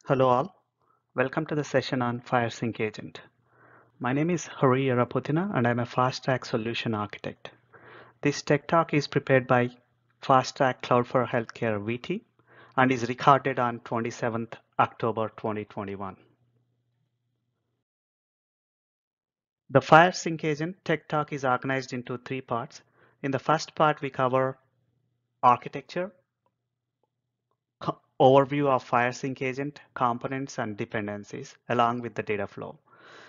Hello all, welcome to the session on FHIR Sync Agent. My name is FHIR and I'm a Fast Track Solution Architect. This tech talk is prepared by Fast Track Cloud for Healthcare VT and is recorded on 27th October 2021. The FHIR Sync Agent tech talk is organized into three parts. In the first part, we cover architecture, overview of FHIR Sync Agent, components and dependencies, along with the data flow.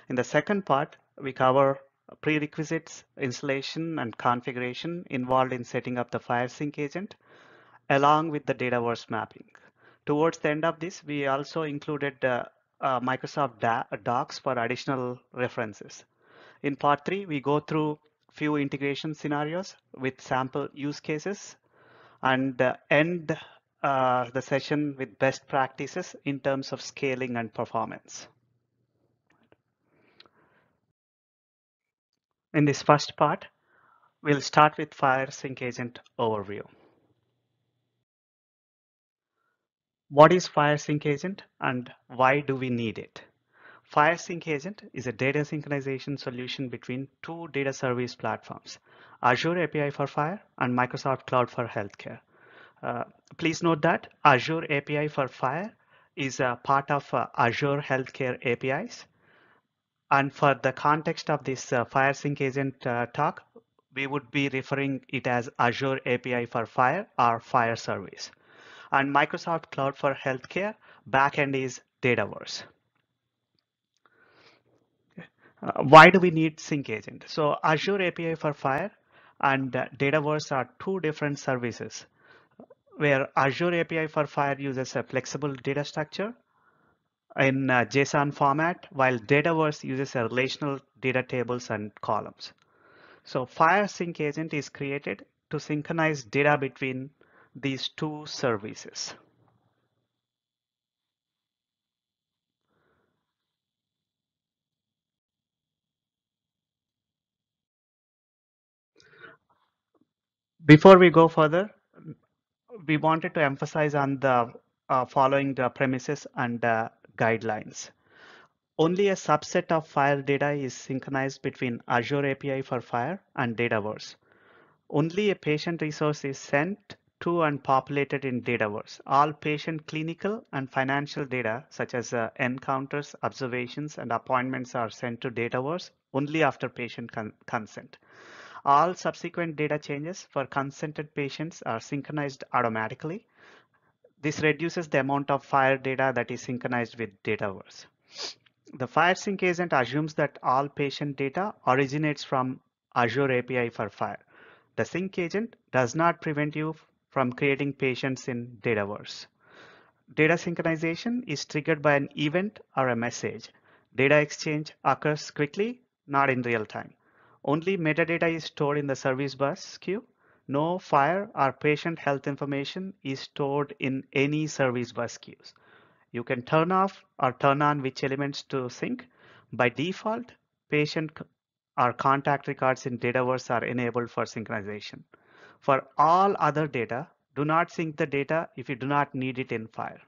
In the second part, we cover prerequisites, installation, and configuration involved in setting up the FHIR Sync agent, along with the Dataverse mapping. Towards the end of this, we also included Microsoft Docs for additional references. In part 3, we go through few integration scenarios with sample use cases and end the session with best practices in terms of scaling and performance. In this first part, we'll start with FHIR Sync Agent overview. What is FHIR Sync Agent and why do we need it? FHIR Sync Agent is a data synchronization solution between two data service platforms, Azure API for FHIR and Microsoft Cloud for Healthcare. Please note that Azure API for FHIR is a part of Azure Healthcare APIs. And for the context of this FHIR Sync Agent talk, we would be referring it as Azure API for FHIR or FHIR service. And Microsoft Cloud for Healthcare backend is Dataverse. Why do we need Sync Agent? So Azure API for FHIR and Dataverse are two different services where Azure API for FHIR uses a flexible data structure in JSON format, while Dataverse uses a relational data tables and columns. So FHIR Sync Agent is created to synchronize data between these two services. Before we go further, we wanted to emphasize on the following the premises and guidelines. Only a subset of FHIR data is synchronized between Azure API for FHIR and Dataverse. Only a patient resource is sent to and populated in Dataverse. All patient clinical and financial data, such as encounters, observations, and appointments, are sent to Dataverse only after patient consent. All subsequent data changes for consented patients are synchronized automatically. This reduces the amount of FHIR data that is synchronized with Dataverse. The FHIR Sync Agent assumes that all patient data originates from Azure API for FHIR. The Sync Agent does not prevent you from creating patients in Dataverse. Data synchronization is triggered by an event or a message. Data exchange occurs quickly, not in real time. Only metadata is stored in the service bus queue. No FHIR or patient health information is stored in any service bus queues. You can turn off or turn on which elements to sync. By default, patient or contact records in Dataverse are enabled for synchronization. For all other data, do not sync the data if you do not need it in FHIR.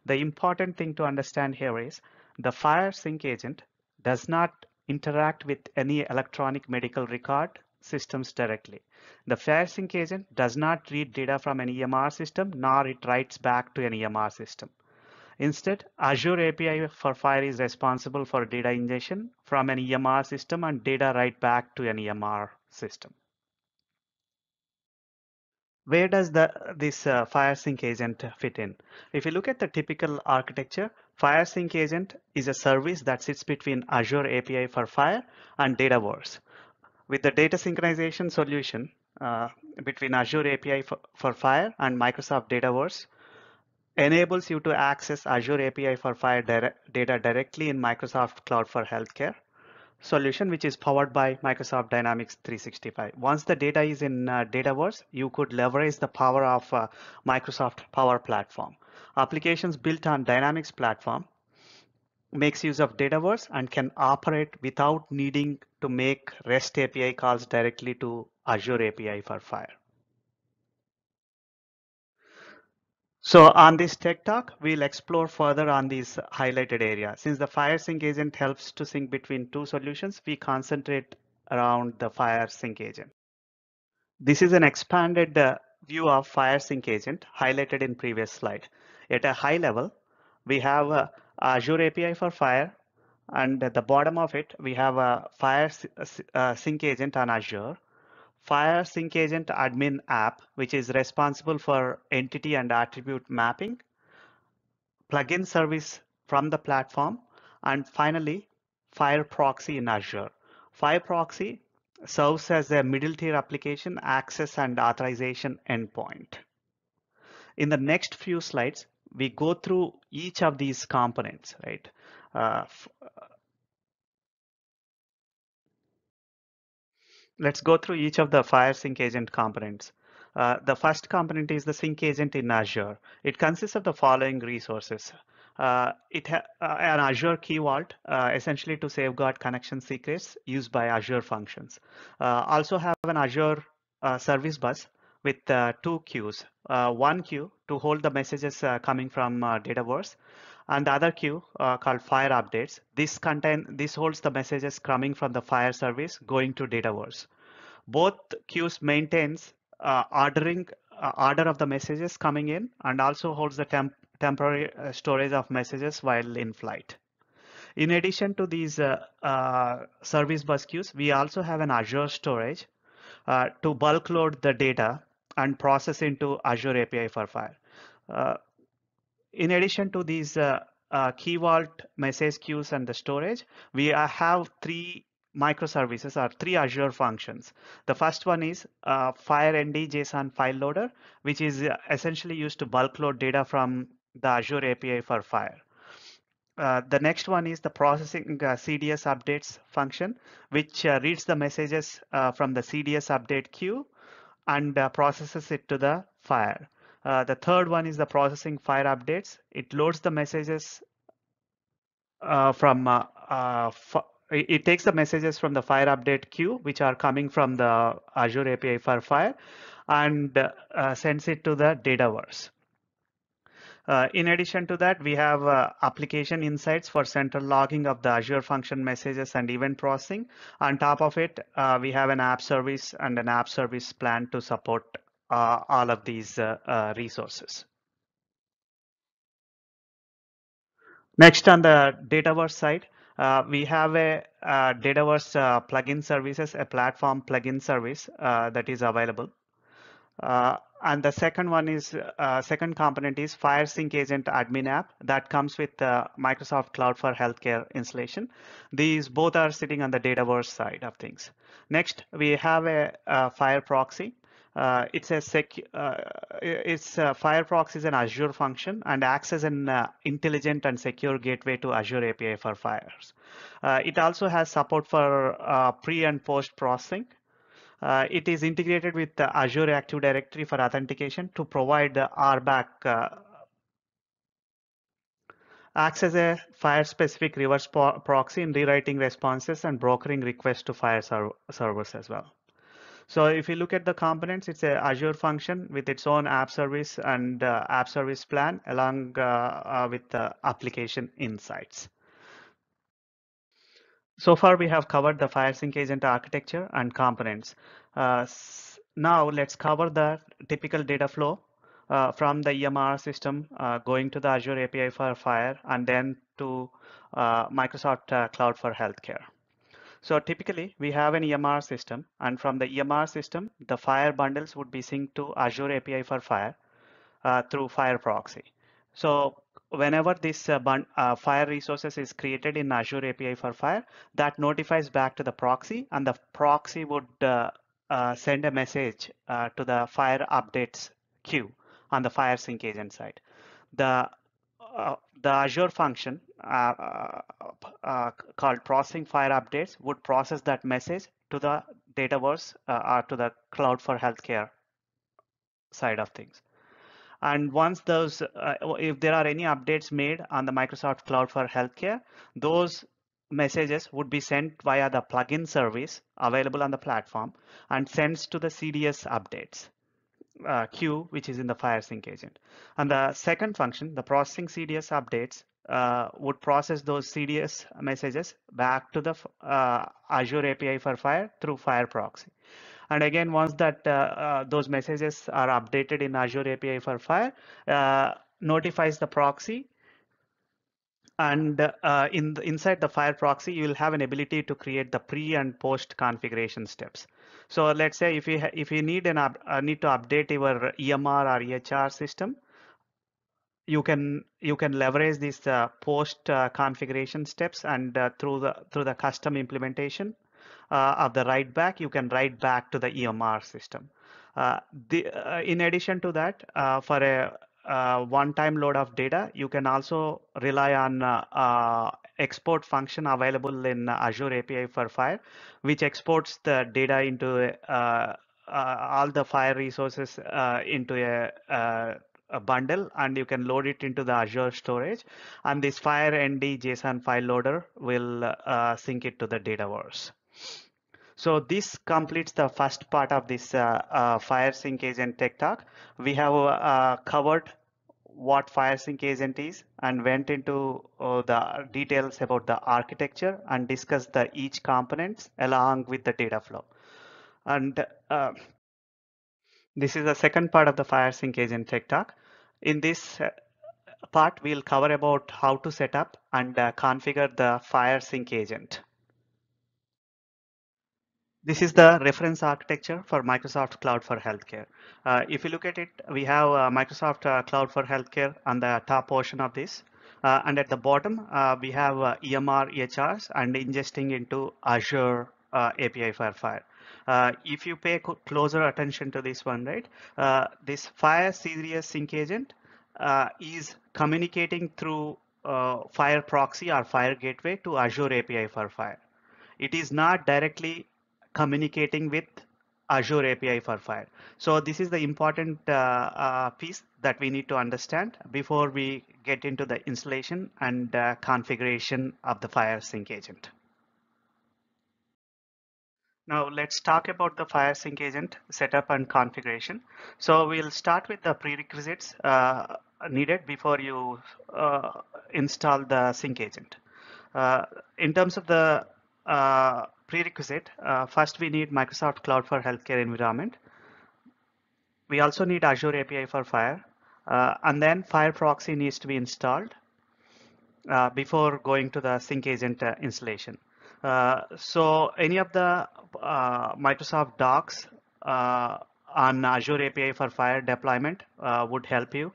The important thing to understand here is the FHIR Sync Agent does not interact with any electronic medical record systems directly. The FHIR Sync Agent does not read data from an EMR system, nor it writes back to an EMR system. Instead, Azure API for FHIR is responsible for data ingestion from an EMR system and data write back to an EMR system. Where does this FHIR Sync Agent fit in? If you look at the typical architecture, FHIR Sync Agent is a service that sits between Azure API for FHIR and Dataverse. With the data synchronization solution between Azure API for FHIR and Microsoft Dataverse, enables you to access Azure API for FHIR data directly in Microsoft Cloud for Healthcare solution, which is powered by Microsoft Dynamics 365. Once the data is in Dataverse, you could leverage the power of Microsoft Power Platform. Applications built on Dynamics platform makes use of Dataverse and can operate without needing to make REST API calls directly to Azure API for FHIR. So on this Tech Talk, we'll explore further on these highlighted areas. Since the FHIR Sync Agent helps to sync between two solutions, we concentrate around the FHIR Sync Agent. This is an expanded view of FHIR Sync Agent highlighted in previous slide. At a high level, we have Azure API for FHIR, and at the bottom of it, we have a FHIR Sync Agent on Azure, FHIR Sync Agent admin app, which is responsible for entity and attribute mapping, plugin service from the platform, and finally, FHIR Proxy in Azure. FHIR Proxy serves as a middle tier application access and authorization endpoint. In the next few slides, we go through each of these components, right? Uh, Let's go through each of the FHIR Sync Agent components. The first component is the Sync Agent in Azure. It consists of the following resources. An Azure Key Vault, essentially to safeguard connection secrets used by Azure functions. Also have an Azure Service Bus with two queues. One queue to hold the messages coming from Dataverse, and the other queue called FHIR Updates. This holds the messages coming from the FHIR service going to Dataverse. Both queues maintains order of the messages coming in and also holds the temporary storage of messages while in flight. In addition to these service bus queues, we also have an Azure storage to bulk load the data and process into Azure API for FHIR. Uh, in addition to these Key Vault message queues and the storage, we have three microservices or three Azure functions. The first one is FHIR ND JSON file loader, which is essentially used to bulk load data from the Azure API for FHIR. The next one is the processing CDS updates function, which reads the messages from the CDS update queue and processes it to the FHIR. The third one is the processing FHIR updates. It loads the messages from it takes the messages from the FHIR update queue, which are coming from the Azure API for FHIR, and sends it to the Dataverse. In addition to that, we have application insights for central logging of the Azure function messages and event processing. On top of it, we have an app service and an app service plan to support all of these resources. Next, on the Dataverse side, we have a Dataverse plugin services, a platform plugin service that is available. And the second component is FHIR Sync Agent admin app that comes with Microsoft Cloud for Healthcare installation. These both are sitting on the Dataverse side of things. Next, we have a FHIR Proxy. FHIR Proxy is an Azure function and acts as an intelligent and secure gateway to Azure API for FHIRs. It also has support for pre and post processing. It is integrated with the Azure Active Directory for authentication to provide the RBAC, acts as a FHIR-specific reverse proxy in rewriting responses and brokering requests to FHIR servers as well. So if you look at the components, it's a Azure function with its own app service and app service plan along with the application insights. So far, we have covered the FHIR Sync Agent architecture and components. Now let's cover the typical data flow from the EMR system going to the Azure API for FHIR and then to Microsoft Cloud for Healthcare. So typically, we have an EMR system, and from the EMR system, the FHIR bundles would be synced to Azure API for FHIR through FHIR Proxy. So whenever this FHIR resources is created in Azure API for FHIR, that notifies back to the proxy, and the proxy would send a message to the FHIR updates queue on the FHIR Sync Agent side. The Azure function called processing FHIR updates would process that message to the Dataverse or to the Cloud for Healthcare side of things. And once those, if there are any updates made on the Microsoft Cloud for Healthcare, those messages would be sent via the plugin service available on the platform and sends to the CDS updates. queue, which is in the FHIR Sync agent. And the second function, the processing CDS updates, would process those CDS messages back to the Azure API for FHIR through FHIR proxy. And again, once that those messages are updated in Azure API for FHIR, notifies the proxy, and inside the FHIR proxy, you will have an ability to create the pre and post configuration steps. So let's say if you need need to update your EMR or EHR system, you can leverage these post configuration steps, and through the custom implementation of the write back, you can write back to the EMR system. In addition to that, for a one-time load of data, you can also rely on export function available in Azure API for FHIR, which exports the data into all the FHIR resources into a bundle, and you can load it into the Azure storage, and this FHIR ND JSON file loader will sync it to the Dataverse. So this completes the first part of this FHIR Sync Agent Tech Talk. We have covered what FHIR Sync Agent is and went into the details about the architecture and discussed the each components along with the data flow. And this is the second part of the FHIR Sync Agent Tech Talk. In this part, we'll cover about how to set up and configure the FHIR Sync Agent. This is the reference architecture for Microsoft Cloud for Healthcare. If you look at it, we have Microsoft Cloud for Healthcare on the top portion of this. And at the bottom, we have EMR, EHRs, and ingesting into Azure API for FHIR. If you pay closer attention to this one, right, this FHIR Serious Sync Agent is communicating through FHIR proxy or FHIR gateway to Azure API for FHIR. It is not directly communicating with Azure API for FHIR. So this is the important piece that we need to understand before we get into the installation and configuration of the FHIR Sync Agent. Now let's talk about the FHIR Sync Agent setup and configuration. So we'll start with the prerequisites needed before you install the Sync Agent. In terms of the prerequisite, first we need Microsoft Cloud for Healthcare environment. We also need Azure API for FHIR, and then FHIR proxy needs to be installed before going to the Sync Agent installation. So any of the Microsoft docs on Azure API for FHIR deployment would help you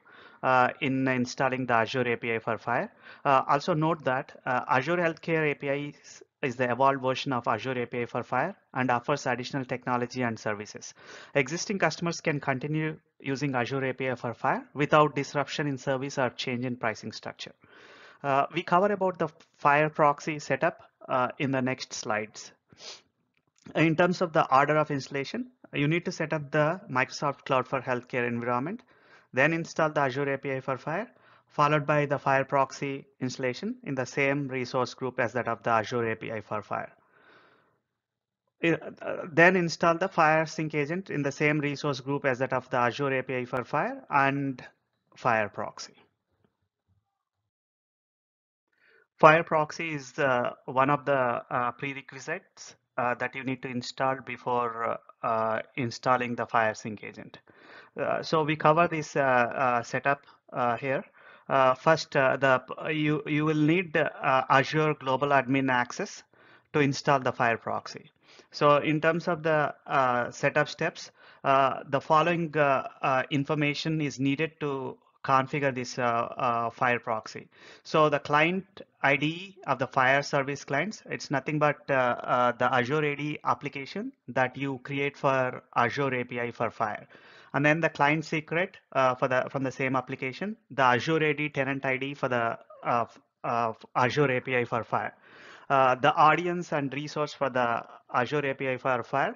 in installing the Azure API for FHIR. Also note that Azure Healthcare API is the evolved version of Azure API for FHIR and offers additional technology and services. Existing customers can continue using Azure API for FHIR without disruption in service or change in pricing structure. We cover about the FHIR proxy setup in the next slides. In terms of the order of installation, you need to set up the Microsoft Cloud for Healthcare environment, then install the Azure API for FHIR, followed by the FHIR proxy installation in the same resource group as that of the Azure API for FHIR. Then install the FHIR Sync Agent in the same resource group as that of the Azure API for FHIR and FHIR proxy. FHIR proxy is one of the prerequisites that you need to install before installing the FHIR Sync Agent. So we cover this setup here. First, you will need Azure Global Admin Access to install the FHIR proxy. So in terms of the setup steps, the following information is needed to configure this FHIR proxy. So the client ID of the FHIR service clients, it's nothing but the Azure AD application that you create for Azure API for FHIR. And then the client secret from the same application, the Azure AD tenant ID for the Azure API for FHIR. The audience and resource for the Azure API for FHIR,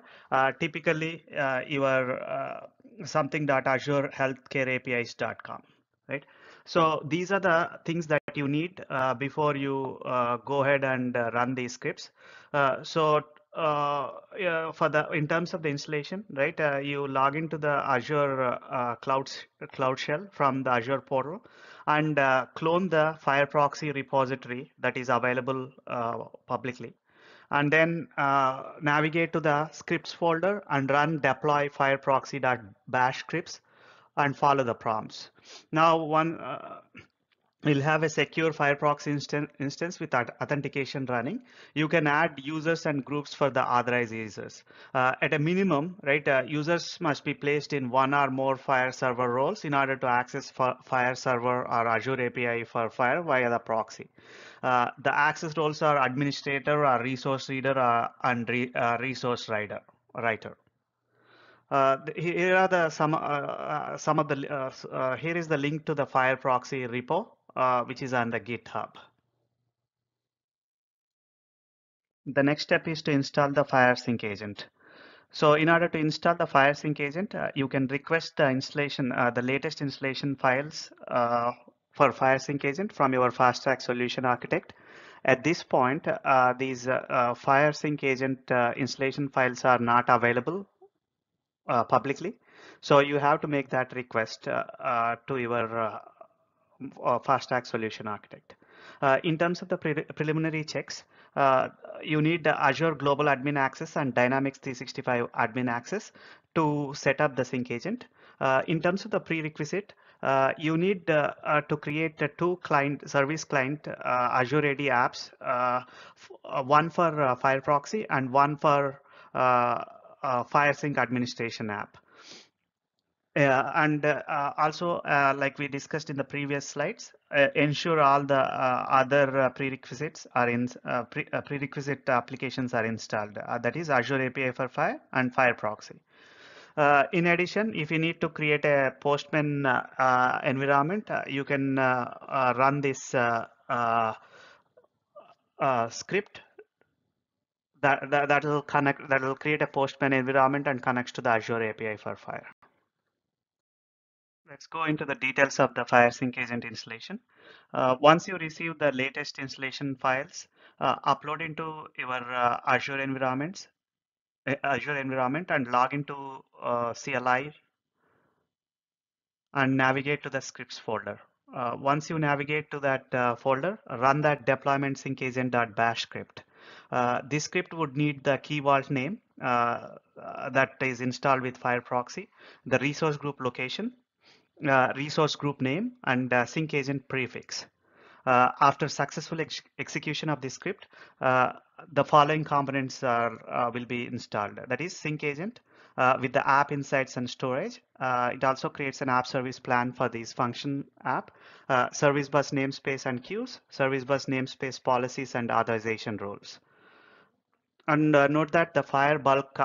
typically your something.azurehealthcareapis.com, right? So these are the things that you need before you go ahead and run these scripts. So Yeah, for the in terms of the installation, right? You log into the Azure Cloud Shell from the Azure portal and clone the FHIR proxy repository that is available publicly, and then navigate to the scripts folder and run deploy FHIR proxy.bash scripts and follow the prompts. Now, we'll have a secure Firefox instance with authentication running. You can add users and groups for the authorized users. At a minimum, right, users must be placed in one or more FHIR server roles in order to access FHIR server or Azure API for FHIR via the proxy. The access roles are administrator or resource reader and resource writer. Here are the some of the here is the link to the FHIR proxy repo, which is on the GitHub. The next step is to install the FHIR Sync Agent. So in order to install the FHIR Sync Agent, you can request the installation, the latest installation files for FHIR Sync Agent from your fast track solution architect. At this point, these FHIR Sync Agent installation files are not available publicly. So you have to make that request to your fast track solution architect. In terms of the preliminary checks, you need the Azure Global Admin Access and Dynamics 365 Admin Access to set up the sync agent. In terms of the prerequisite, you need to create two service client Azure AD apps, one for FHIR proxy and one for FHIR Sync administration app. And also, like we discussed in the previous slides, ensure all the other prerequisites are in prerequisite applications are installed. That is Azure API for FHIR and FHIR proxy. In addition, if you need to create a Postman environment, you can run this script that will create a Postman environment and connects to the Azure API for FHIR. Let's go into the details of the FHIR Sync Agent installation. Once you receive the latest installation files, upload into your Azure environment and log into CLI and navigate to the scripts folder. Once you navigate to that folder, run that deployment sync agent.bash script. This script would need the key vault name that is installed with FHIR proxy, the resource group location, resource group name, and sync agent prefix. After successful execution of this script, the following components will be installed. That is sync agent with the app insights and storage. It also creates an app service plan for this function app, service bus namespace and queues, service bus namespace policies and authorization rules. And note that the FHIR bulk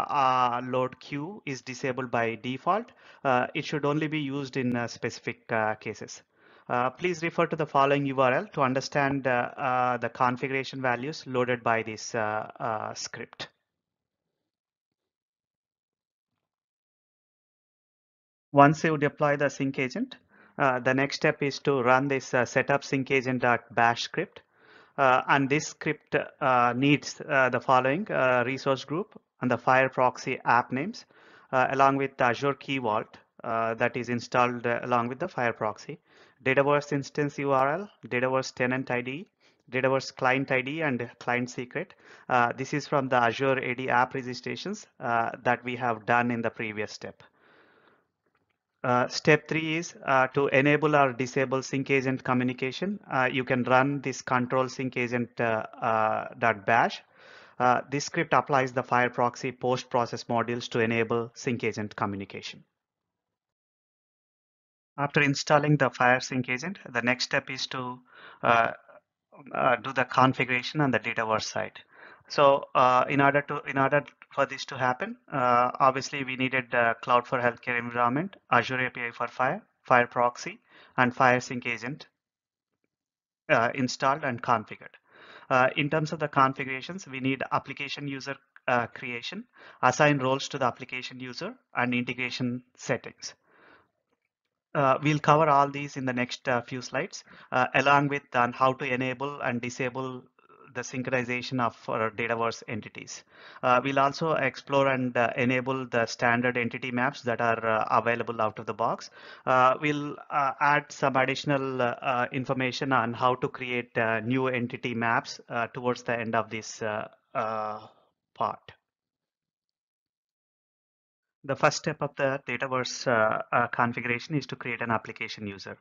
load queue is disabled by default. It should only be used in specific cases. Please refer to the following URL to understand the configuration values loaded by this script. Once you deploy the sync agent, the next step is to run this setup sync agent.bash script. And this script needs the following resource group and the FHIR proxy app names, along with the Azure Key Vault that is installed along with the FHIR proxy, Dataverse instance URL, Dataverse tenant ID, Dataverse client ID, and client secret. This is from the Azure AD app registrations that we have done in the previous step. Step 3 is to enable or disable sync agent communication. You can run this control sync agent .bash. This script applies the FHIR proxy post process modules to enable sync agent communication. After installing the FHIR Sync Agent, the next step is to do the configuration on the Dataverse side. So in order for this to happen, obviously we needed the Cloud for Healthcare environment, Azure API for FHIR, FHIR proxy, and FHIR Sync Agent installed and configured. In terms of the configurations, we need application user creation, assign roles to the application user, and integration settings. We'll cover all these in the next few slides, along with on how to enable and disable the synchronization of Dataverse entities. We'll also explore and enable the standard entity maps that are available out of the box. We'll add some additional information on how to create new entity maps towards the end of this part. The first step of the Dataverse configuration is to create an application user.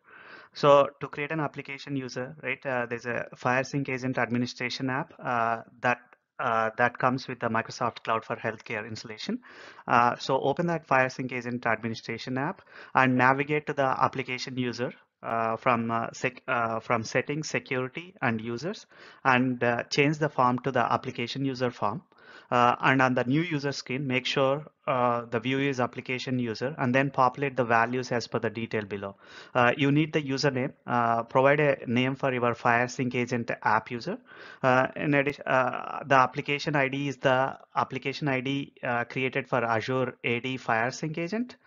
So to create an application user, right, there's a FHIR Sync Agent administration app that comes with the Microsoft Cloud for Healthcare installation. So open that FHIR Sync Agent administration app and navigate to the application user from settings, security, and users, and change the form to the application user form. And on the new user screen, make sure the view is application user, and then populate the values as per the detail below. You need the username. Provide a name for your FHIR Sync Agent app user. In addition, the application ID is the application ID created for Azure AD FHIR Sync Agent.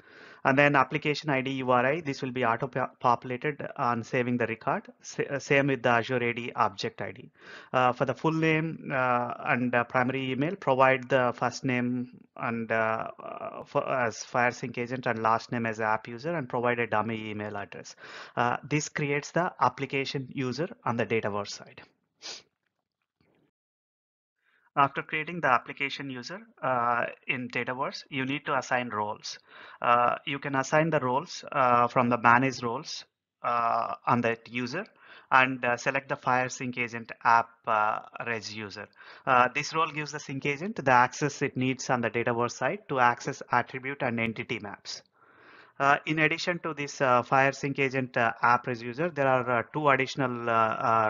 And then application ID URI, this will be auto-populated on saving the record. Same with the Azure AD object ID. For the full name and primary email, provide the first name and as FHIR Sync Agent and last name as app user, and provide a dummy email address. This creates the application user on the Dataverse side. After creating the application user in Dataverse, you need to assign roles. You can assign the roles from the manage roles on that user, and select the FHIR Sync Agent app res user. This role gives the sync agent the access it needs on the Dataverse side to access attribute and entity maps. In addition to this FHIR Sync Agent app res user, there are two additional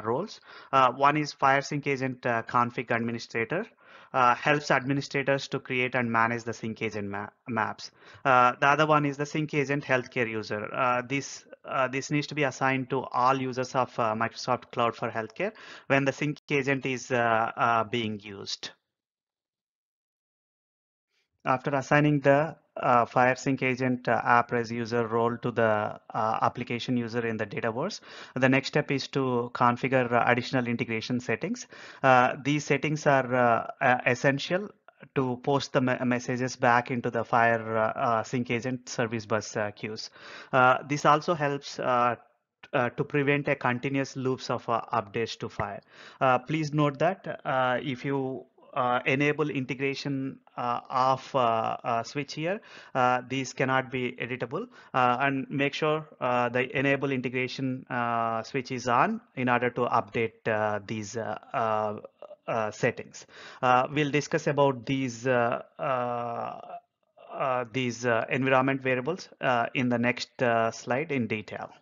roles. One is FHIR Sync Agent config administrator. Helps administrators to create and manage the sync agent maps. The other one is the sync agent healthcare user. This needs to be assigned to all users of Microsoft Cloud for Healthcare when the sync agent is being used. After assigning the FHIR Sync Agent app res user role to the application user in the Dataverse, the next step is to configure additional integration settings. These settings are essential to post the messages back into the FHIR Sync Agent service bus queues. This also helps to prevent a continuous loops of updates to FHIR. Please note that if you enable integration of switch here, these cannot be editable, and make sure the enable integration switch is on in order to update these settings. We'll discuss about these environment variables in the next slide in detail.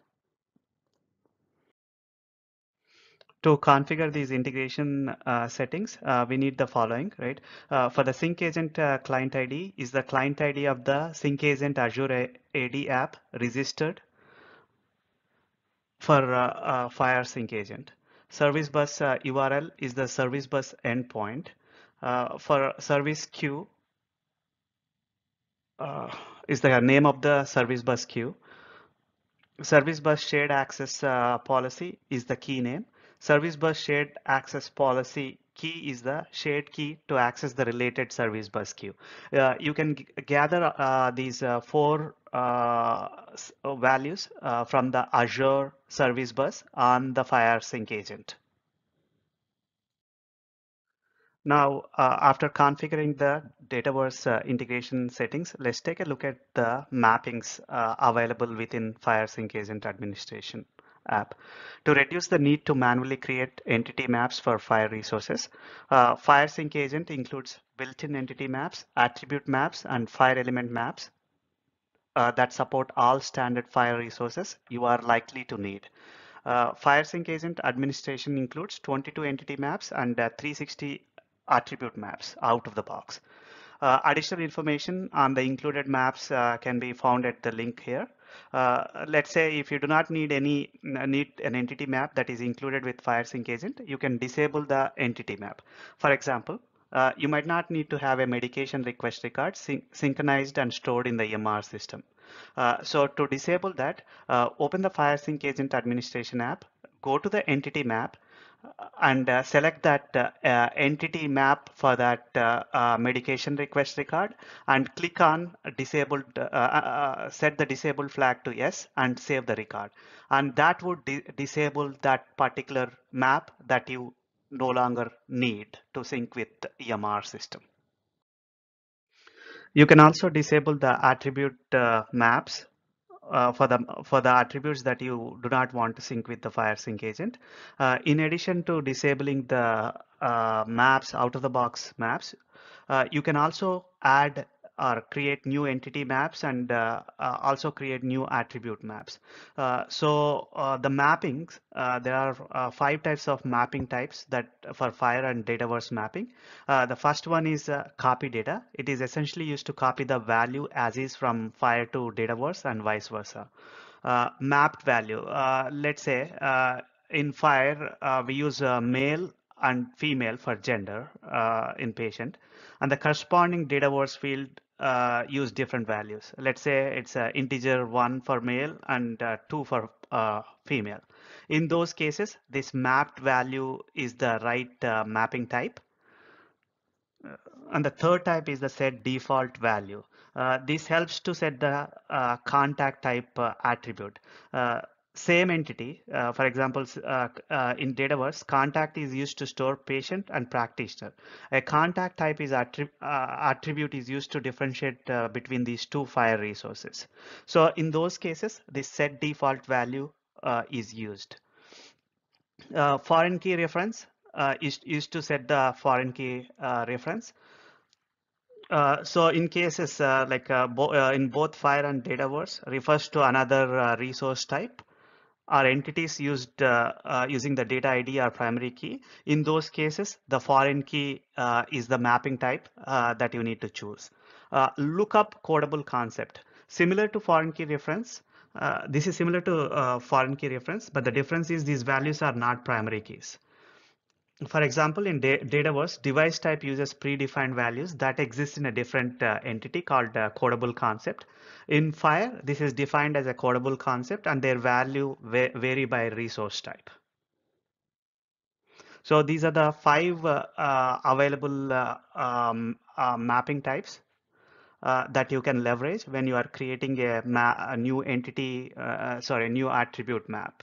To configure these integration settings, we need the following, right? For the Sync Agent client ID is the client ID of the Sync Agent Azure AD app registered for FHIR Sync Agent. Service bus URL is the service bus endpoint. For service queue is the name of the service bus queue. Service bus shared access policy is the key name. Service bus shared access policy key is the shared key to access the related service bus queue. You can gather these four values from the Azure service bus on the FHIR Sync Agent. Now, after configuring the Dataverse integration settings, let's take a look at the mappings available within FHIR Sync Agent Administration app. To reduce the need to manually create entity maps for FHIR resources, FHIR Sync Agent includes built-in entity maps, attribute maps, and FHIR element maps that support all standard FHIR resources you are likely to need. FHIR Sync Agent administration includes 22 entity maps and 360 attribute maps out of the box. Additional information on the included maps can be found at the link here. Let's say if you do not need an entity map that is included with FHIR Sync Agent, you can disable the entity map. For example, you might not need to have a medication request record synchronized and stored in the EMR system. So to disable that, open the FHIR Sync Agent administration app, go to the entity map, and select that entity map for that medication request record and click on disabled, set the disabled flag to yes and save the record. And that would disable that particular map that you no longer need to sync with the EMR system. You can also disable the attribute maps for the attributes that you do not want to sync with the FHIR Sync agent. In addition to disabling the maps, out-of-the-box maps, you can also add or create new entity maps and also create new attribute maps. The mappings, there are 5 types of mapping types that for FHIR and Dataverse mapping. The first one is copy data. It is essentially used to copy the value as is from FHIR to Dataverse and vice versa. Mapped value. Let's say in FHIR, we use male and female for gender in patient, and the corresponding Dataverse field use different values. Let's say it's integer 1 for male and 2 for female. In those cases, this mapped value is the right mapping type. And the third type is the set default value. This helps to set the contact type attribute. Same entity, for example, in Dataverse, contact is used to store patient and practitioner. A contact type is attribute is used to differentiate between these two FHIR resources. So in those cases, this set default value is used. Foreign key reference is used to set the foreign key reference. So in cases in both FHIR and Dataverse refers to another resource type or entities used using the data ID or primary key. In those cases, the foreign key is the mapping type that you need to choose. Lookup codable concept. Similar to foreign key reference, this is similar to foreign key reference, but the difference is these values are not primary keys. For example, in Dataverse, device type uses predefined values that exist in a different entity called codable concept. In FHIR, this is defined as a codable concept and their value vary by resource type. So these are the 5 available mapping types that you can leverage when you are creating a new entity, a new attribute map.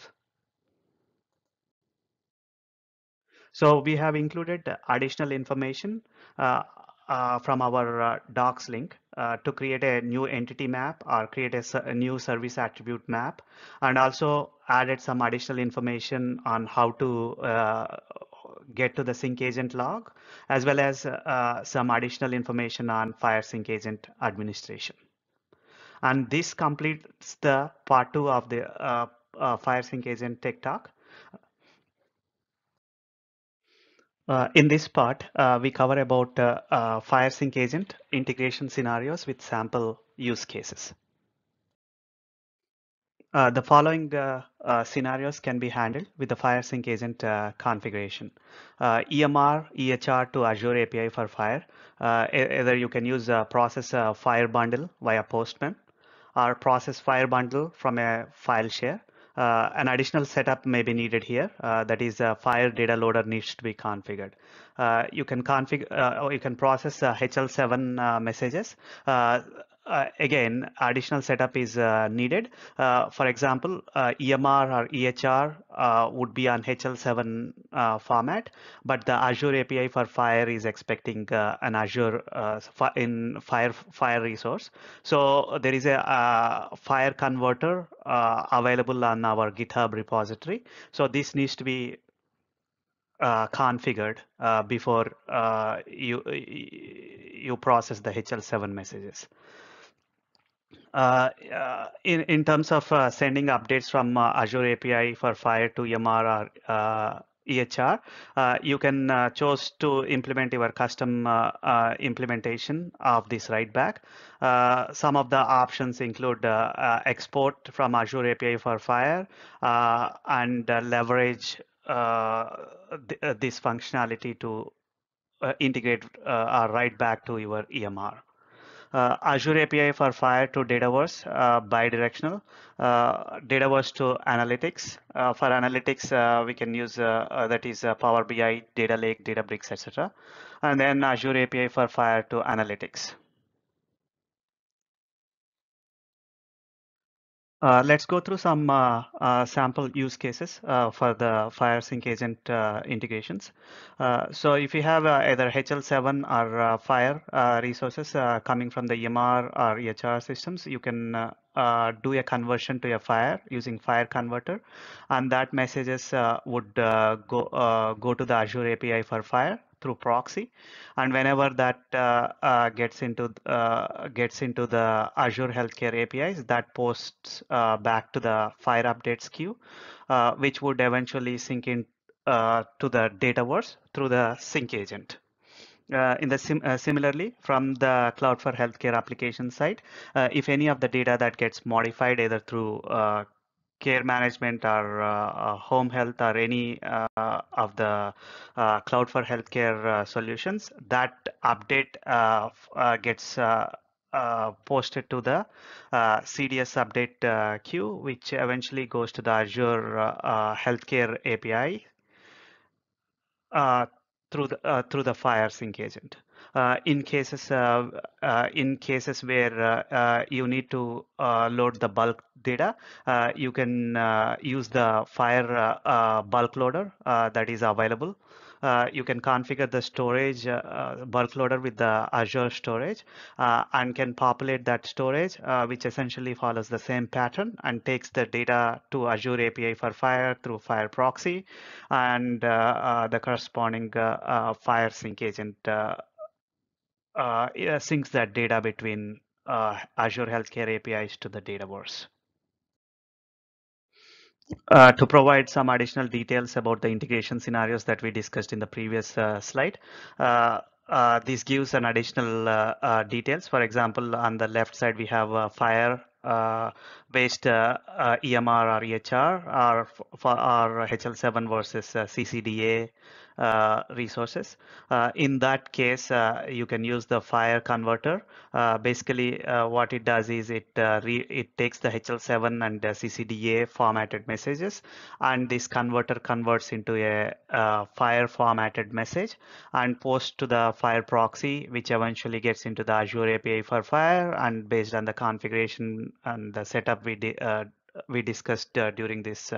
So we have included additional information from our docs link to create a new entity map or create a new service attribute map, and also added some additional information on how to get to the sync agent log, as well as some additional information on FHIR Sync Agent administration. And this completes the part 2 of the FHIR Sync Agent Tech Talk. In this part, we cover about FHIR Sync Agent integration scenarios with sample use cases. The following scenarios can be handled with the FHIR Sync Agent configuration. EMR, EHR to Azure API for FHIR. Either you can use process FHIR bundle via Postman or process FHIR bundle from a file share. An additional setup may be needed here. That is, FHIR data loader needs to be configured. You can configure, you can process HL7 messages. Again, additional setup is needed. For example, EMR or EHR would be on HL7 format, but the Azure API for FHIR is expecting an Azure in FHIR resource. So there is a FHIR converter available on our GitHub repository. So this needs to be configured before you process the HL7 messages. In terms of sending updates from Azure API for FHIR to EMR or EHR, you can choose to implement your custom implementation of this write back. Some of the options include export from Azure API for FHIR and leverage this functionality to integrate or write back to your EMR. Azure API for FHIR to Dataverse, bidirectional. Dataverse to analytics. For analytics, we can use that is Power BI, Data Lake, Databricks, etc. And then Azure API for FHIR to analytics. Let's go through some sample use cases for the FHIR Sync Agent integrations. So if you have either HL7 or FHIR resources coming from the EMR or EHR systems, you can do a conversion to a FHIR using FHIR converter, and that messages would go to the Azure API for FHIR through proxy, and whenever that gets into the Azure Healthcare APIs, that posts back to the FHIR updates queue, which would eventually sync in to the Dataverse through the sync agent. Similarly, from the Cloud for Healthcare application side, if any of the data that gets modified either through care management or home health or any of the Cloud for Healthcare solutions, that update gets posted to the CDS update queue, which eventually goes to the Azure Healthcare API uh, through the FHIR Sync agent. In cases where you need to load the bulk data, you can use the FHIR bulk loader that is available. You can configure the storage bulk loader with the Azure storage and can populate that storage, which essentially follows the same pattern and takes the data to Azure API for FHIR through FHIR proxy, and the corresponding FHIR Sync agent syncs that data between Azure Healthcare APIs to the Dataverse. To provide some additional details about the integration scenarios that we discussed in the previous slide, this gives an additional details. For example, on the left side, we have FHIR based EMR or EHR, or for our HL7 versus CCDA resources. In that case, you can use the FHIR converter. Basically, what it does is it takes the HL7 and CCDA formatted messages, and this converter converts into a FHIR formatted message and posts to the FHIR proxy, which eventually gets into the Azure API for FHIR. And based on the configuration and the setup we discussed during this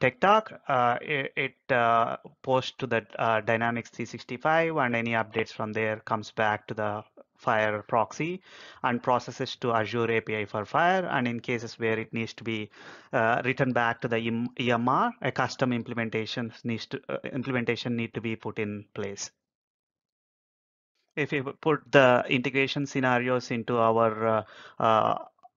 tech talk, it posts to the Dynamics 365, and any updates from there comes back to the FHIR proxy and processes to Azure API for FHIR. And in cases where it needs to be written back to the EMR, a custom implementation need to be put in place. If we put the integration scenarios into our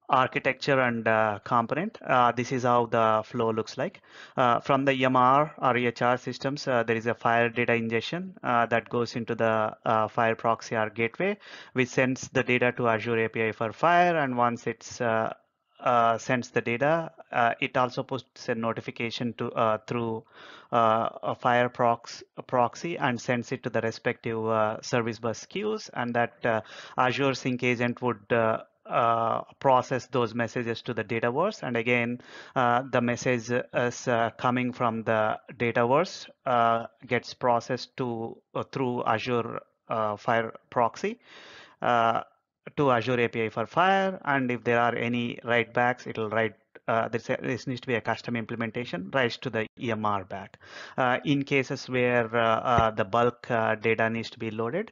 architecture and component, this is how the flow looks like. From the EMR or EHR systems, there is a FHIR data ingestion that goes into the FHIR proxy or gateway, which sends the data to Azure API for FHIR. And once it's sends the data, it also posts a notification to through a FHIR proxy and sends it to the respective service bus queues, and that Azure Sync Agent would process those messages to the Dataverse. And again, the message is coming from the Dataverse gets processed to through Azure FHIR proxy to Azure API for FHIR, and if there are any write backs, it will write. This needs to be a custom implementation, writes to the EMR back. In cases where the bulk data needs to be loaded,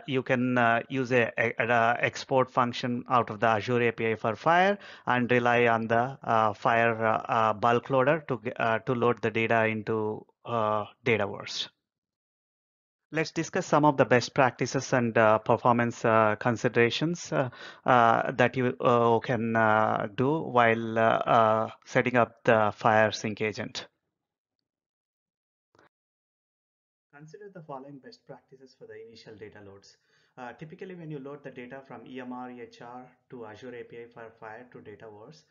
you can use a export function out of the Azure API for FHIR and rely on the FHIR bulk loader to load the data into Dataverse. Let's discuss some of the best practices and performance considerations that you can do while setting up the FHIR Sync agent. Consider the following best practices for the initial data loads. Typically, when you load the data from EMR, EHR to Azure API for FHIR to Dataverse,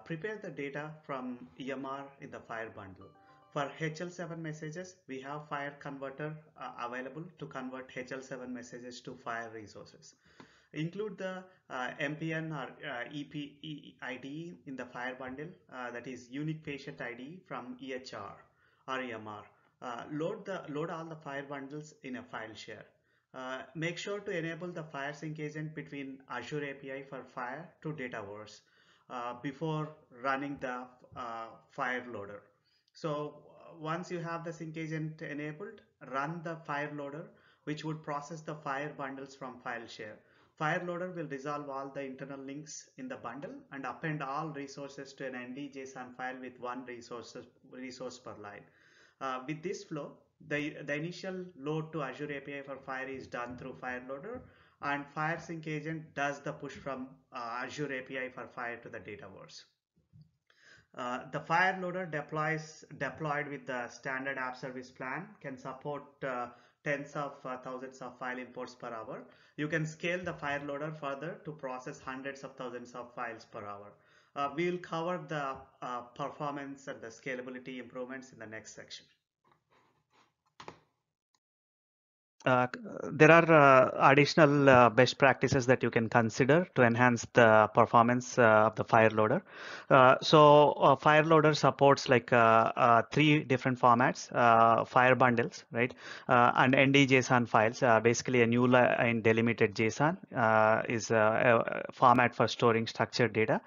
prepare the data from EMR in the FHIR bundle. For HL7 messages, we have FHIR converter available to convert HL7 messages to FHIR resources. Include the MPN or ID in the FHIR bundle, that is unique patient ID from EHR or EMR. Load all the FHIR bundles in a file share. Make sure to enable the FHIR Sync Agent between Azure API for FHIR to Dataverse before running the FHIR loader. So once you have the sync agent enabled, run the FHIR loader, which would process the FHIR bundles from file share. FHIR loader will resolve all the internal links in the bundle and append all resources to an ND-JSON file with one resource per line. With this flow, the initial load to Azure API for FHIR is done through FHIR loader, and FHIR Sync Agent does the push from Azure API for FHIR to the Dataverse. The FHIR loader deployed with the standard app service plan can support tens of thousands of file imports per hour. You can scale the FHIR loader further to process hundreds of thousands of files per hour. We will cover the performance and the scalability improvements in the next section. There are additional best practices that you can consider to enhance the performance of the FHIR loader. FHIR loader supports like three different formats: FHIR bundles, right, and ND-JSON files. Basically, a new line delimited JSON is a format for storing structured data,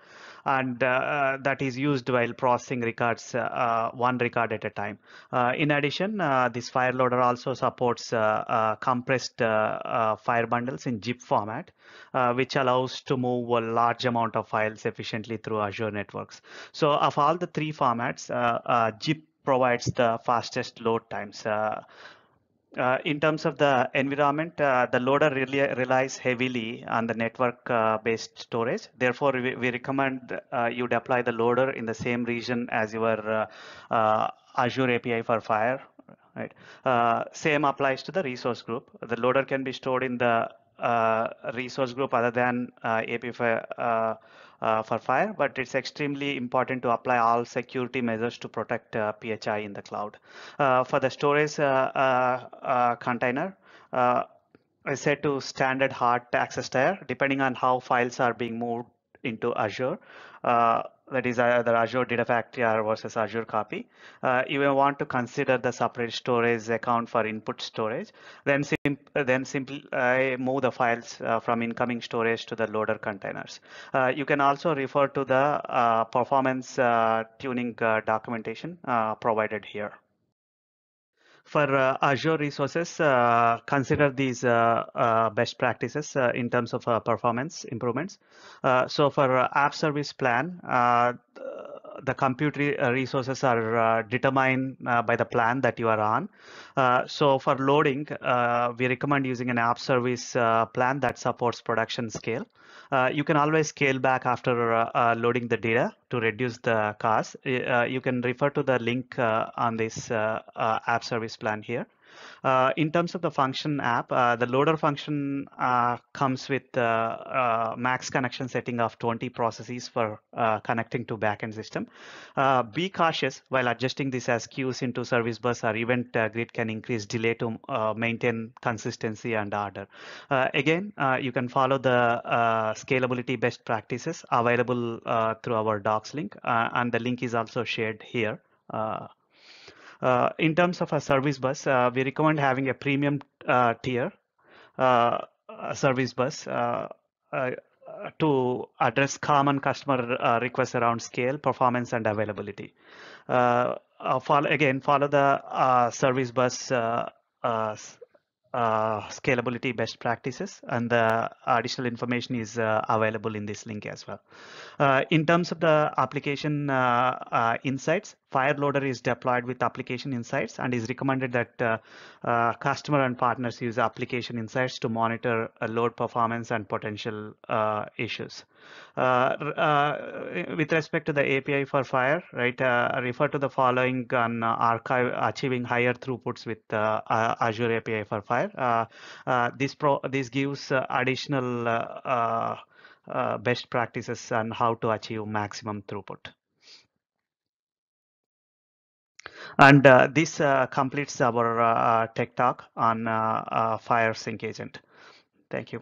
and that is used while processing records, one record at a time. In addition, this FHIR loader also supports compressed FHIR bundles in zip format, which allows to move a large amount of files efficiently through Azure networks. So of all the three formats, zip provides the fastest load times. In terms of the environment, the loader really relies heavily on the network-based storage. Therefore, we recommend you deploy the loader in the same region as your Azure API for FHIR. Right. Same applies to the resource group. The loader can be stored in the resource group other than API for FHIR, but it's extremely important to apply all security measures to protect PHI in the cloud. For the storage container, is set to standard hard access tier, depending on how files are being moved into Azure. That is either Azure Data Factory or versus Azure Copy. You will want to consider the separate storage account for input storage. Then simply move the files from incoming storage to the loader containers. You can also refer to the performance tuning documentation provided here. For Azure resources, consider these best practices in terms of performance improvements. So for app service plan, the compute resources are determined by the plan that you are on. So for loading, we recommend using an app service plan that supports production scale. You can always scale back after loading the data to reduce the cost. You can refer to the link on this app service plan here. In terms of the function app, the loader function comes with max connection setting of 20 processes for connecting to backend system. Be cautious while adjusting this as queues into service bus or event grid can increase delay to maintain consistency and order. Again, you can follow the scalability best practices available through our docs link, and the link is also shared here. In terms of a service bus, we recommend having a premium tier service bus to address common customer requests around scale, performance, and availability. Follow the service bus scalability best practices, and the additional information is available in this link as well. In terms of the application insights, FHIR loader is deployed with application insights and is recommended that customer and partners use application insights to monitor load performance and potential issues. With respect to the API for FHIR, right, refer to the following on archive achieving higher throughputs with Azure API for FHIR. This gives additional best practices on how to achieve maximum throughput. And this completes our tech talk on FHIR Sync Agent. Thank you.